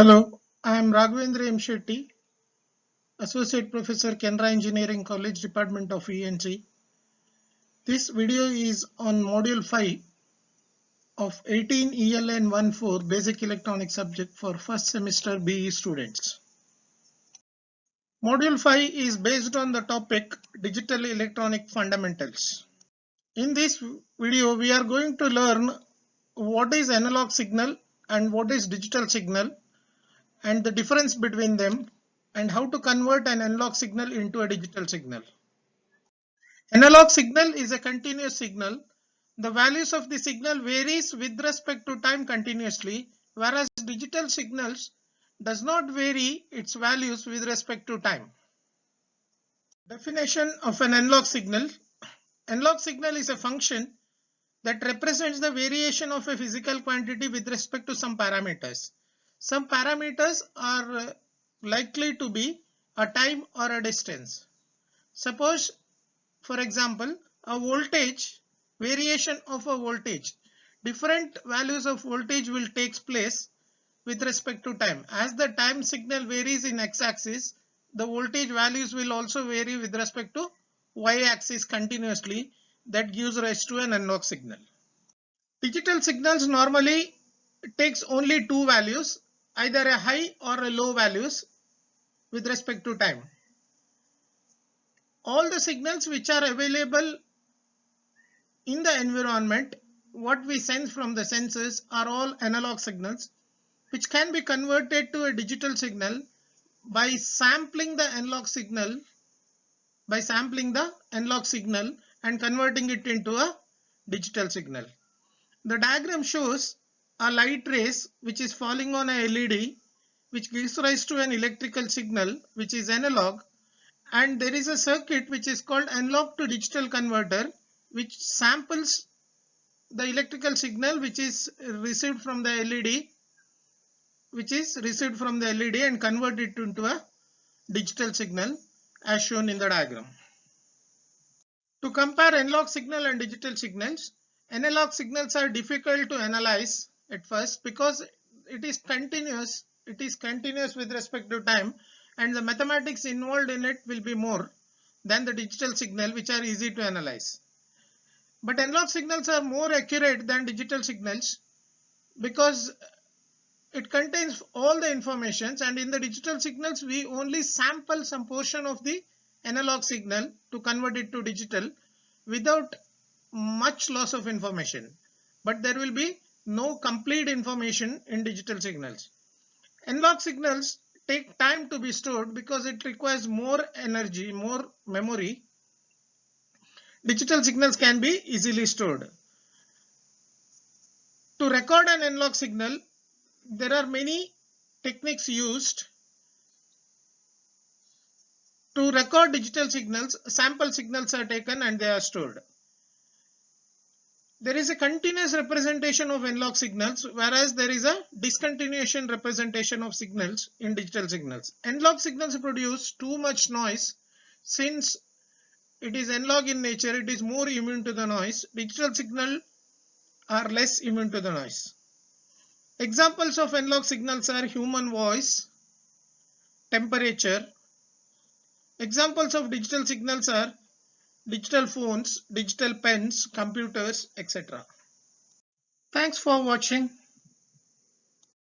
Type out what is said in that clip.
Hello, I am Raghavendra M. Shetty, Associate Professor, Canara Engineering College, Department of ENC. This video is on Module 5 of 18 ELN 14 Basic Electronics subject for first semester BE students. Module 5 is based on the topic Digital Electronic Fundamentals. In this video, we are going to learn what is analog signal and what is digital signal and the difference between them, and how to convert an analog signal into a digital signal. Analog signal is a continuous signal. The values of the signal varies with respect to time continuously, whereas digital signals does not vary its values with respect to time. Definition of an analog signal. Analog signal is a function that represents the variation of a physical quantity with respect to some parameters. Some parameters are likely to be a time or a distance. Suppose, for example, a voltage, variation of a voltage. Different values of voltage will take place with respect to time. As the time signal varies in x-axis, the voltage values will also vary with respect to y-axis continuously. That gives rise to an analog signal. Digital signals normally takes only two values, either a high or a low values with respect to time. All the signals which are available in the environment, what we sense from the senses, are all analog signals which can be converted to a digital signal by sampling the analog signal and converting it into a digital signal. The diagram shows a light rays which is falling on a LED, which gives rise to an electrical signal which is analog, and there is a circuit which is called analog to digital converter, which samples the electrical signal which is received from the LED and convert it into a digital signal as shown in the diagram. To compare analog signal and digital signals, analog signals are difficult to analyze at first because it is continuous with respect to time, and the mathematics involved in it will be more than the digital signal, which are easy to analyze. But analog signals are more accurate than digital signals because it contains all the informations, and in the digital signals we only sample some portion of the analog signal to convert it to digital without much loss of information, but there will be no complete information in digital signals. Analog signals take time to be stored because it requires more energy, more memory. Digital signals can be easily stored. To record an analog signal, there are many techniques used. To record digital signals, sample signals are taken and they are stored. There is a continuous representation of analog signals, whereas there is a discontinuation representation of signals in digital signals. Analog signals produce too much noise. Since it is analog in nature, it is more immune to the noise. Digital signals are less immune to the noise. Examples of analog signals are human voice, temperature. Examples of digital signals are digital phones, digital pens, computers, etc. Thanks for watching.